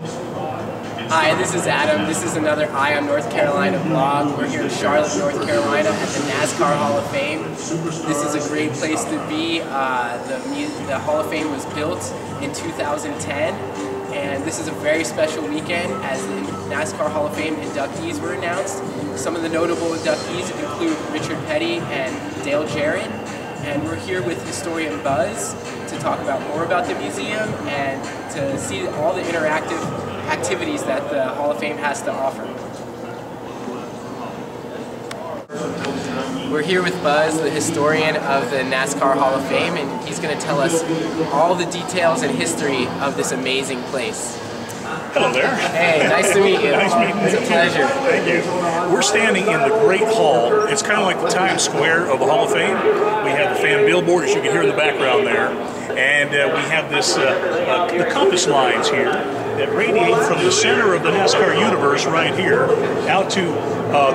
Hi, this is Adam. This is another Eye on North Carolina vlog. We're here in Charlotte, North Carolina at the NASCAR Hall of Fame. This is a great place to be. The Hall of Fame was built in 2010, and this is a very special weekend as the NASCAR Hall of Fame inductees were announced. Some of the notable inductees include Richard Petty and Dale Jarrett, and we're here with Historian Buz to talk more about the museum and to see all the interactive activities that the Hall of Fame has to offer. We're here with Buz, the historian of the NASCAR Hall of Fame, and he's going to tell us all the details and history of this amazing place. Hello there. Hey, nice to meet you. Nice meeting you. It's a pleasure. Thank you. We're standing in the Great Hall. It's kind of like the Times Square of the Hall of Fame. We have the fan billboard, as you can hear in the background there. And we have this the compass lines here that radiate from the center of the NASCAR universe right here out to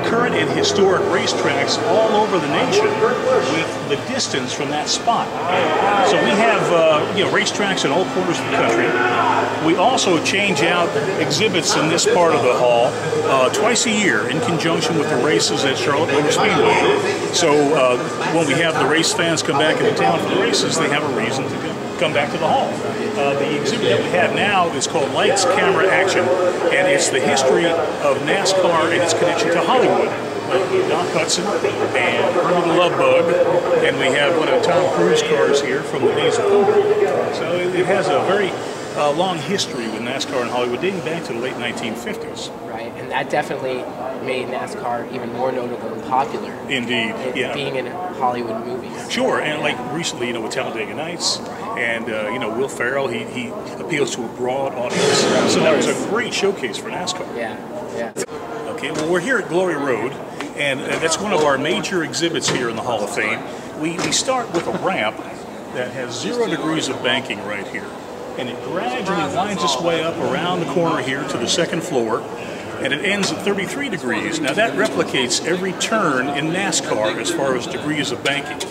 current and historic racetracks all over the nation with the distance from that spot. So we have racetracks in all corners of the country. We also change out exhibits in this part of the hall twice a year in conjunction with the races at Charlotte Motor Speedway. So when we have the race fans come back into town for the races, they have a reason to come back to the hall. The exhibit that we have now is called Lights, Camera, Action, and it's the history of NASCAR and its connection to Hollywood. Doc Hudson and Ernie the Love Bug, and we have one of the Tom Cruise cars here from the days of Thunder. So it has a very long history with NASCAR in Hollywood, dating back to the late 1950s. Right, and that definitely made NASCAR even more notable and popular. Indeed, yeah. Being in Hollywood movies. Sure, and like recently, with Talladega Nights, and Will Ferrell, he appeals to a broad audience. So that was a great showcase for NASCAR. Yeah. Okay, well, we're here at Glory Road, and that's one of our major exhibits here in the Hall of Fame. We start with a ramp that has 0 degrees of banking right here. And it gradually winds its way up around the corner here to the second floor, and it ends at 33 degrees. Now that replicates every turn in NASCAR as far as degrees of banking.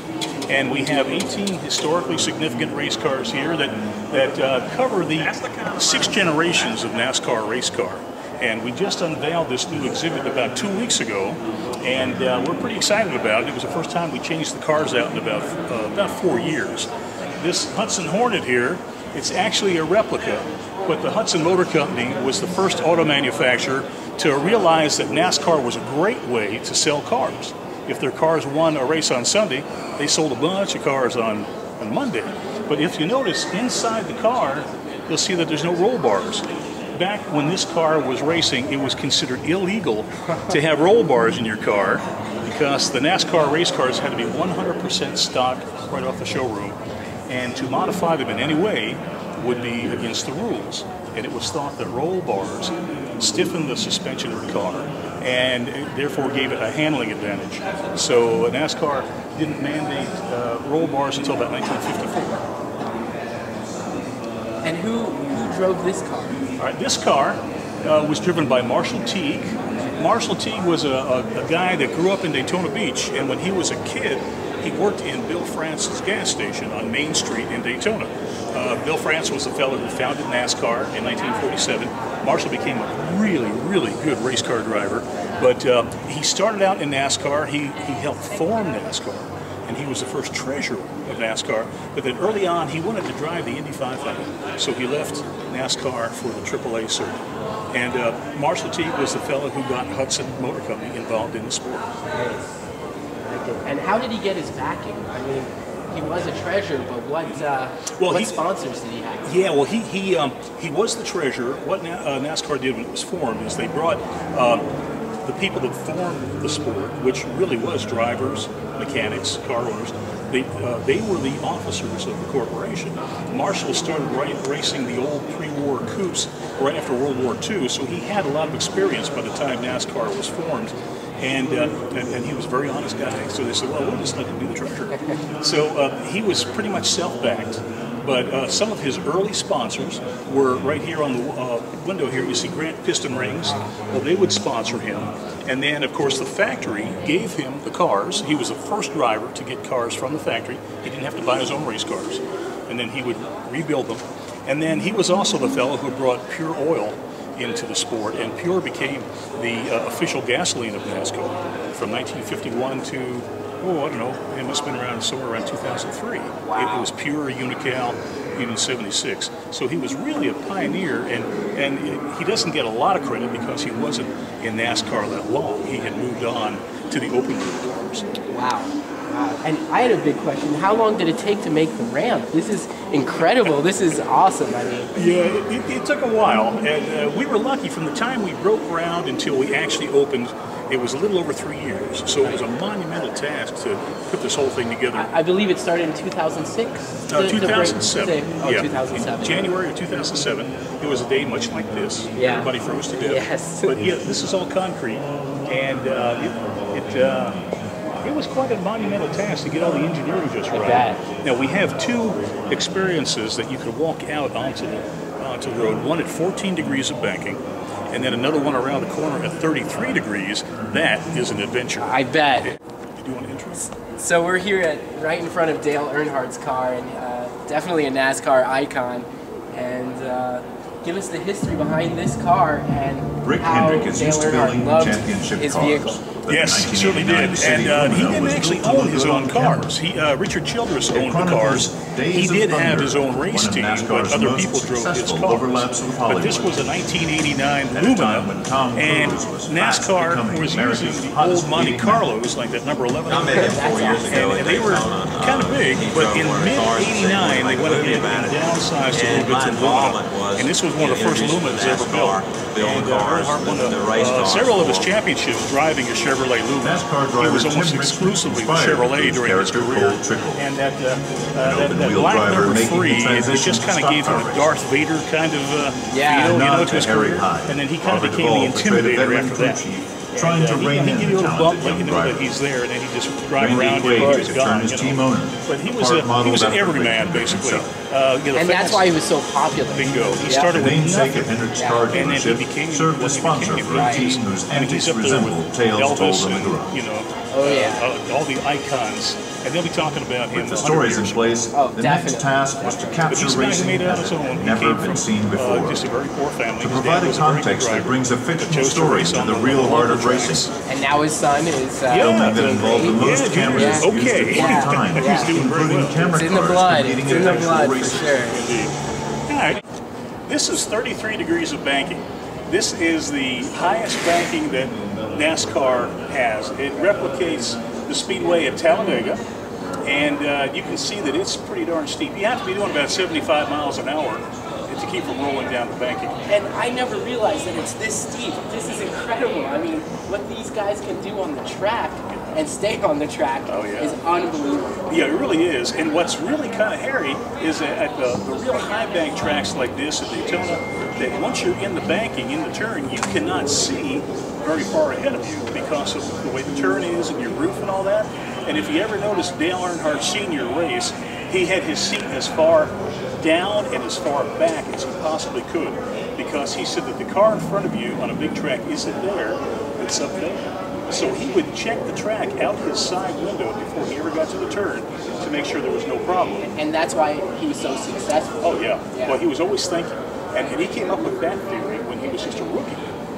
And we have 18 historically significant race cars here that cover the 6 generations of NASCAR race car. And we just unveiled this new exhibit about 2 weeks ago, and we're pretty excited about it. It was the first time we changed the cars out in about 4 years. This Hudson Hornet here, it's actually a replica, but the Hudson Motor Company was the first auto manufacturer to realize that NASCAR was a great way to sell cars. If their cars won a race on Sunday, they sold a bunch of cars on Monday. But if you notice inside the car, you'll see that there's no roll bars. Back when this car was racing, it was considered illegal to have roll bars in your car because the NASCAR race cars had to be 100% stock right off the showroom. And to modify them in any way would be against the rules. And it was thought that roll bars stiffened the suspension of the car and therefore gave it a handling advantage. So NASCAR didn't mandate roll bars until about 1954. And who drove this car? All right, this car was driven by Marshall Teague. Marshall Teague was a guy that grew up in Daytona Beach, and when he was a kid, he worked in Bill France's gas station on Main Street in Daytona. Bill France was the fellow who founded NASCAR in 1947. Marshall became a really, really good race car driver, but he started out in NASCAR. He helped form NASCAR, and he was the first treasurer of NASCAR. But then early on, he wanted to drive the Indy 500, so he left NASCAR for the AAA circuit. And Marshall Teague was the fellow who got Hudson Motor Company involved in the sport. And how did he get his backing? I mean, he was a treasurer, but what sponsors did he have? Yeah, well, he was the treasurer. What NASCAR did when it was formed is they brought the people that formed the sport, which really was drivers, mechanics, car owners. They were the officers of the corporation. Marshall started racing the old pre-war coupes right after World War II, so he had a lot of experience by the time NASCAR was formed. And he was a very honest guy. So they said, well, we'll just let him be the treasurer. So he was pretty much self-backed. But some of his early sponsors were right here on the window here. You see Grant Piston Rings. Well, they would sponsor him. And then, of course, the factory gave him the cars. He was the first driver to get cars from the factory. He didn't have to buy his own race cars. And then he would rebuild them. And then he was also the fellow who brought Pure Oil into the sport, and Pure became the official gasoline of NASCAR from 1951 to, I don't know, it must have been around somewhere around 2003. Wow. It was Pure, Unical, Union 76. So he was really a pioneer, and he doesn't get a lot of credit because he wasn't in NASCAR that long. He had moved on to the open wheel cars. Wow. And I had a big question. How long did it take to make the ramp? This is incredible. This is awesome. I mean, yeah, it took a while, and we were lucky from the time we broke ground until we actually opened. It was a little over 3 years, so it was a monumental task to put this whole thing together. I believe it started in 2006? 2007. Yeah. 2007. In January of 2007, it was a day much like this. Yeah. Everybody froze to death. Yes. But yeah, this is all concrete, and it was quite a monumental task to get all the engineering just right. Bet. Now, we have two experiences that you could walk out onto the road, one at 14 degrees of banking, and then another one around the corner at 33 degrees. That is an adventure. I bet. Do you want to intro? So we're here right in front of Dale Earnhardt's car, and definitely a NASCAR icon. And give us the history behind this car and how Dale Earnhardt loved his vehicle. Yes, he certainly did. And he didn't actually own his own cars. Richard Childress owned the cars. He did have his own race team, but other people drove his cars. But this was a 1989 Lumina, and NASCAR was using the old Monte Carlos, like that number 11. And they were kind of big, but in mid-89, they went ahead and downsized a little bit to Lumina. And this was one of the first Luminas ever built. And Earnhardt won several of his championships driving a Chevrolet Lumina. He was almost exclusively the Chevrolet during his career. And that black number 3, it just kind of gave him a Darth Vader kind of feel, to his career. And then he kind of became the Intimidator after that. Trying to rein in the talent bump, let you know that he's there, and then he just drive around and he's gone. But he was an everyman, basically. And that's why he was so popular. Bingo. He started with nothing, and then he became what he became. And he's up there with Elvis and, all the icons. And they'll be talking about him. With the stories in place, the next task was to capture racing as it had never been seen before. Just a very poor family. To provide a context that brings a fictional story to the real heart of racing. And now his son is filming that involved the most cameras used at 20 times, including camera cars competing in actual racing. Sure. All right. This is 33 degrees of banking. This is the highest banking that NASCAR has. It replicates the speedway at Talladega, and you can see that it's pretty darn steep. You have to be doing about 75 miles an hour to keep from rolling down the banking. And I never realized that it's this steep. This is incredible. I mean, what these guys can do on the track and stay on the track is unbelievable. Yeah, it really is. And what's really kind of hairy is that at the real high bank tracks like this at Daytona, that once you're in the banking, in the turn, you cannot see very far ahead of you because of the way the turn is and your roof and all that. And if you ever notice Dale Earnhardt Sr. race, he had his seat as far down and as far back as he possibly could, because he said that the car in front of you on a big track isn't there, it's up there. So he would check the track out his side window before he ever got to the turn to make sure there was no problem. And that's why he was so successful. Oh yeah. Well, he was always thinking. And he came up with that theory when he was just a rookie.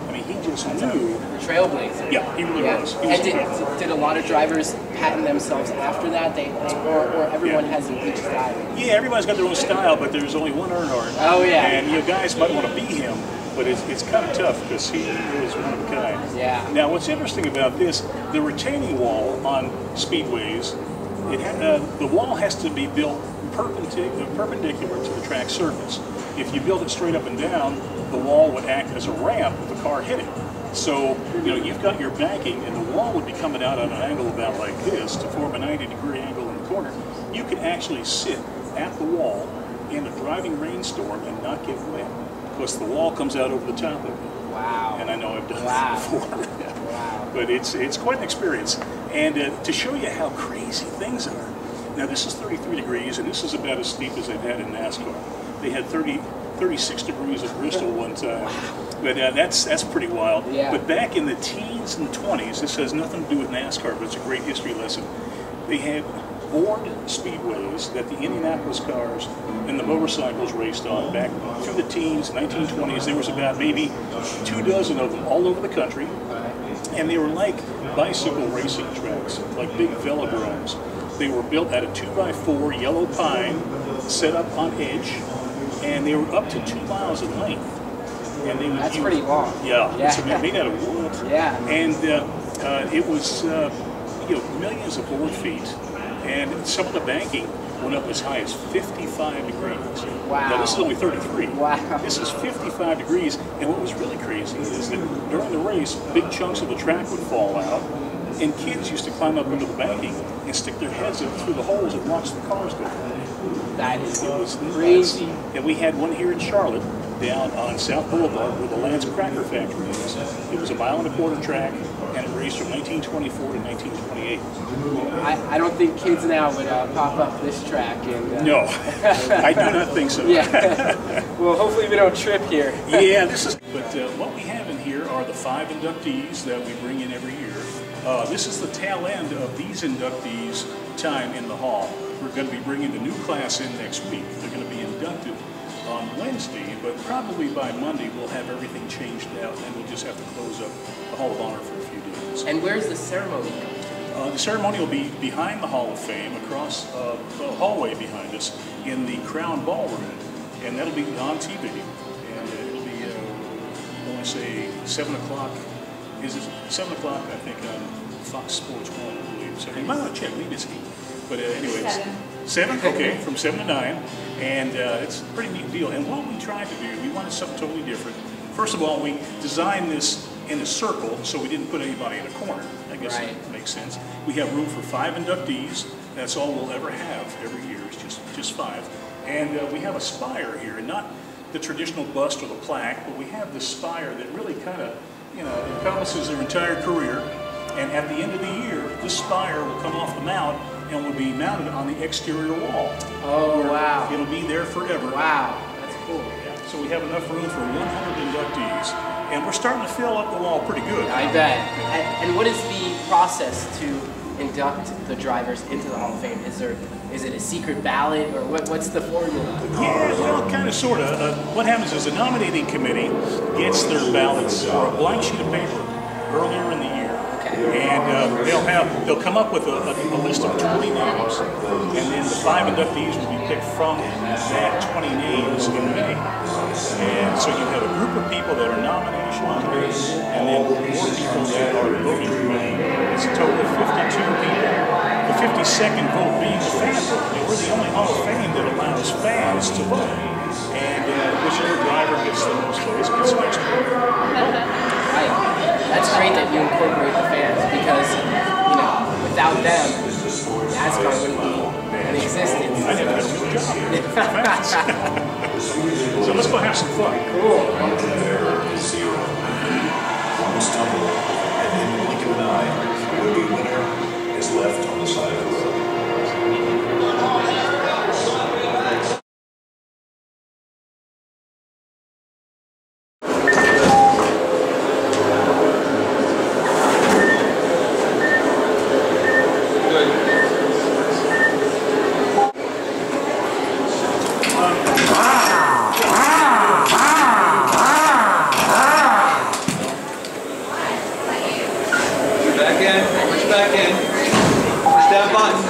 I mean, he just knew. Trailblazer. Yeah, he really was. He was. Did a lot of drivers patent themselves after that? Or everyone has a unique style? Yeah, everybody's got their own style, but there's only one Earnhardt. Oh, yeah. And guys might want to be him, but it's kind of tough because he is one of a kind. Yeah. Now, what's interesting about this, the retaining wall on speedways, the wall has to be built perpendicular to the track surface. If you build it straight up and down, the wall would act as a ramp with the car hitting. So, you've got your banking, and the wall would be coming out at an angle about like this to form a 90-degree angle in the corner. You could actually sit at the wall in a driving rainstorm and not get wet, because the wall comes out over the top of it. Wow. And I know I've done that before. Wow. But it's quite an experience. And to show you how crazy things are, now this is 33 degrees, and this is about as steep as they've had in NASCAR. They had 36 degrees at Bristol one time. But that's pretty wild. Yeah. But back in the teens and 20s, this has nothing to do with NASCAR, but it's a great history lesson. They had board speedways that the Indianapolis cars and the motorcycles raced on back through the teens, 1920s. There was about maybe 24 of them all over the country, and they were like bicycle racing tracks, like big velodromes. They were built out of 2x4 yellow pine, set up on edge, and they were up to 2 miles in length. And they That's pretty long. Yeah, yeah. It's made out of wood. Yeah. And it was millions of board feet, and some of the banking went up as high as 55 degrees. Wow. Now this is only 33. Wow. This is 55 degrees, and what was really crazy is that during the race, big chunks of the track would fall out, and kids used to climb up into the banking and stick their heads in through the holes and watch the cars go by. That is Crazy. And we had one here in Charlotte, down on South Boulevard, where the Lance Cracker Factory is. It was a 1.25-mile track, and it raced from 1924 to 1928. I don't think kids now would pop up this track. And, no, I do not think so. Yeah. Well, hopefully we don't trip here. Yeah, this is. But what we have in here are the 5 inductees that we bring in every year. This is the tail end of these inductees' time in the hall. We're going to be bringing the new class in next week. They're going to be inducted on Wednesday, but probably by Monday we'll have everything changed out, and we'll just have to close up the Hall of Honor for a few days. And where's the ceremony? The ceremony will be behind the Hall of Fame, across the hallway behind us, in the Crown Ballroom, and that'll be on TV. And it'll be, I want to say, 7 o'clock. Is it 7 o'clock? I think on Fox Sports 1, I believe. So you might want to check. Maybe it's 8. But anyways, 7. Okay, from 7 to 9. And it's a pretty neat deal. And what we tried to do, we wanted something totally different. First of all, we designed this in a circle, so we didn't put anybody in a corner. I guess that makes sense. We have room for 5 inductees. That's all we'll ever have every year. It's just 5. And we have a spire here, and not the traditional bust or the plaque, but we have this spire that really kind of, encompasses their entire career. And at the end of the year, this spire will come off the mount and will be mounted on the exterior wall. Oh, wow. It'll be there forever. Wow, that's cool. Yeah. So we have enough room for 100 inductees. And we're starting to fill up the wall pretty good. I bet. And what is the process to induct the drivers into the Hall of Fame? Is it a secret ballot, or what's the formula? Yeah, well, kind of, sort of. What happens is the nominating committee gets their ballots or a blank sheet of paper earlier in the year. And they'll come up with a list of 20 names, and then the 5 inductees will be picked from that 20 names in May. And so you have a group of people that are nominations, and then more people that are voting. It's a total of 52 people. The 52nd vote being the fan vote. And we're the only Hall of Fame that allows fans to vote. And whichever driver gets the most votes gets the next vote. Right. That's great that you incorporate the fans, because, without them, NASCAR wouldn't be in existence. I did a good job. So let's go have some fun. Cool. One stumble, and in the blink of an eye, the would-be winner is left on the side of the road. Back in, push back in, push that button.